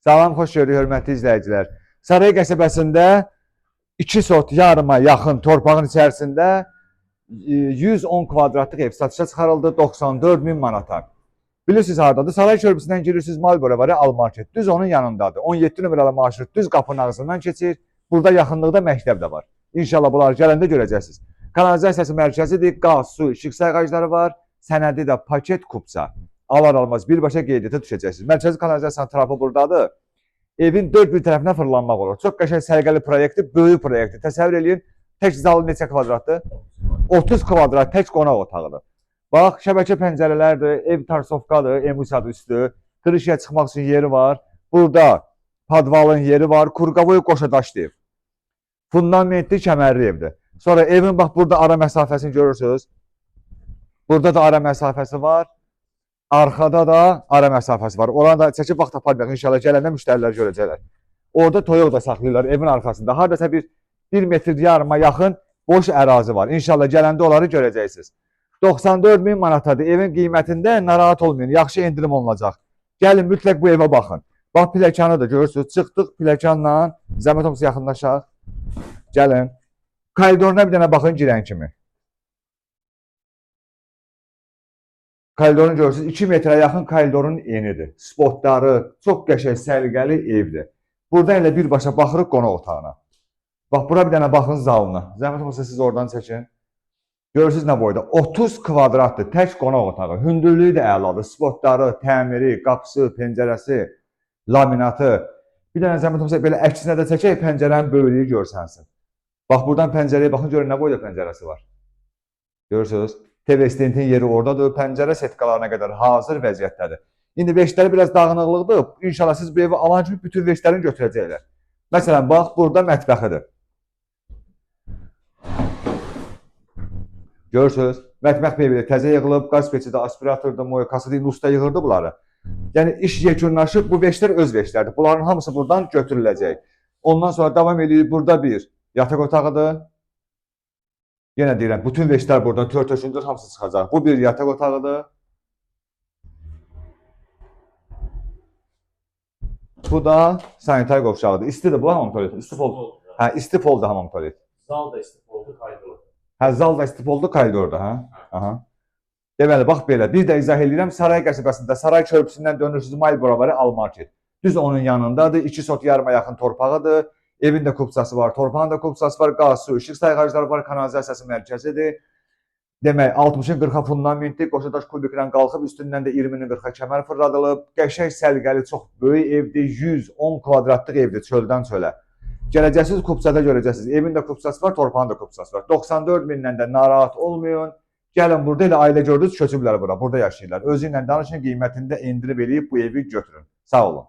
Salam, xoş gördük, hörmətli izləyicilər. Saray qəsəbəsində 2 sot yarıma yaxın torpağın içərisində 110 kvadratlıq ev satışa çıxarıldı 94 min manata. Bilirsiniz hardadır? Saray körpüsündən girirsiniz, Mal Boulevard, Al Market. Düz onun yanındadır. 17 nömrəli marşrut düz qapının ağzından keçir. Burada yaxınlıqda məktəb də var. İnşallah bunları gələndə görəcəksiniz. Kanalizasiyası mərkəzidir, qaz, su, işıq sayğacları var. Sənədi də paket kupça. Alar almaz birbaşa qeydiyyata düşəcəksiniz. Mərkəzi kanalizasiyanın tərəfi buradadır. Evin dörd bir tərəfinə fırlanmaq olur. Çox qəşəng səliqəli proyektdir, böyük proyektdir. Təsəvvür eləyin, tək zalı neçə kvadratdır? 30 kvadrat tək qonaq otağıdır. Bax, şəbəkə pəncərələrdir, ev tarsovkadır, emusiyadır üstü. Qırışıya çıxmaq üçün yeri var. Burada padvalın yeri var. Kurqavoy qoşadaşlı ev. Fundamentli kəmərli evdir. Sonra evin bax burada ara məsafəsini görürsünüz. Burada da ara məsafəsi var. Arxada da ara məsafəsi var. Oranı da çəkib vaxt taparıq. İnşallah gələndə müştərilər görəcəklər. Orada toyuq da saxlayırlar evin arxasında. Hardasa bir metr yarıma yaxın boş ərazi var. İnşallah gələndə onları görəcəksiniz. 94 min manatadır. Evin qiymətində narahat olmayın. Yaxşı endirim olunacaq. Gəlin mütləq bu evə baxın. Bax pilləkəni də görürsünüz. Çıxdıq pilləkənlə. Zəhmət olmasa yaxınlaşaq. Gəlin. Koridoruna bir dənə baxın girən kimi. Koridorunu görürsünüz. 2 metrə yaxın koridorun enidir. Spotları, çox qəşəng səliqəli evdir. Burada elə birbaşa baxırıq qonaq otağına. Bax, bura bir dənə baxın zalına. Zəhmət olmasa siz oradan çəkin. Görürsünüz nə boyda? 30 kvadratdır, tək qonaq otağı. Hündürlüyü də əladır. Spotları, təmiri, qapısı, pəncərəsi, laminatı. Bir dənə zəhmət olmasa belə əksinə də çəkək, pəncərənin böyüklüyü görsənsin. Bax, buradan pəncərəyə baxın, görün nə boyda pəncərəsi var. Görürsünüz? TV stentin yeri oradadır. Pəncərə setkalarına qədər hazır vəziyyətdədir. İndi veşləri biraz dağınıqlıqdır. İnşallah siz bu evi alan kimi bütün veşlərini götürəcəklər. Məsələn, bax, burada mətbəxidir. Görürsünüz? Mətbəx meyvəli təzə yığılıb, qaz peçidə, aspiratorda, moykası deyil, usta yığırdı bunları. Yəni, iş yekunlaşıb, bu veşlər öz veşlərdir. Bunların hamısı buradan götürüləcək. Ondan sonra davam edilir. Burada bir yataq otağıdır. Yenə deyirəm, bütün veşlər buradan tör-töşündür, hamısı çıxacaq. Bu bir yataq otağıdır. Bu da sanitar qovşağıdır. İstidir bu hamam tualet. Hə, istif oldu hamam tualet. Zal da istif oldu, koridor. Hə, zal da istif oldu, koridorda, hə? Aha. Deməli, bax belə. Bir də izah edirəm, Saray qəsəbəsində, Saray körpüsündən dönürsünüz, Mal Boulevard, Al Market. Düz onun yanındadır, 2 sot yarıma yaxın torpağıdır. Evin də kupçası var, torpağın da kupçası var, qaz, su, işıq sayğacları var, kanalizasiyası mərkəzidir. Demək, 60-ın 40-a fundamentli, qoşadaş kubiklə qalxıb, üstündən də 20-nin 40-a kəmər fırladılıb. Qəşəng səliqəli, çox böyük evdir, 110 kvadratlıq evdir, çöldən çölə. Gələcəksiniz, kupçada görəcəksiniz. Evin də kupçası var, torpağın da kupçası var. 94 mindən də narahat olmayın. Gəlin, burada elə ailə gördünüz, köçüblər bura, burada yaşayırlar. Özü ilə danışın, qiymətində endirib eləyib bu evi götürün. Sağ olun.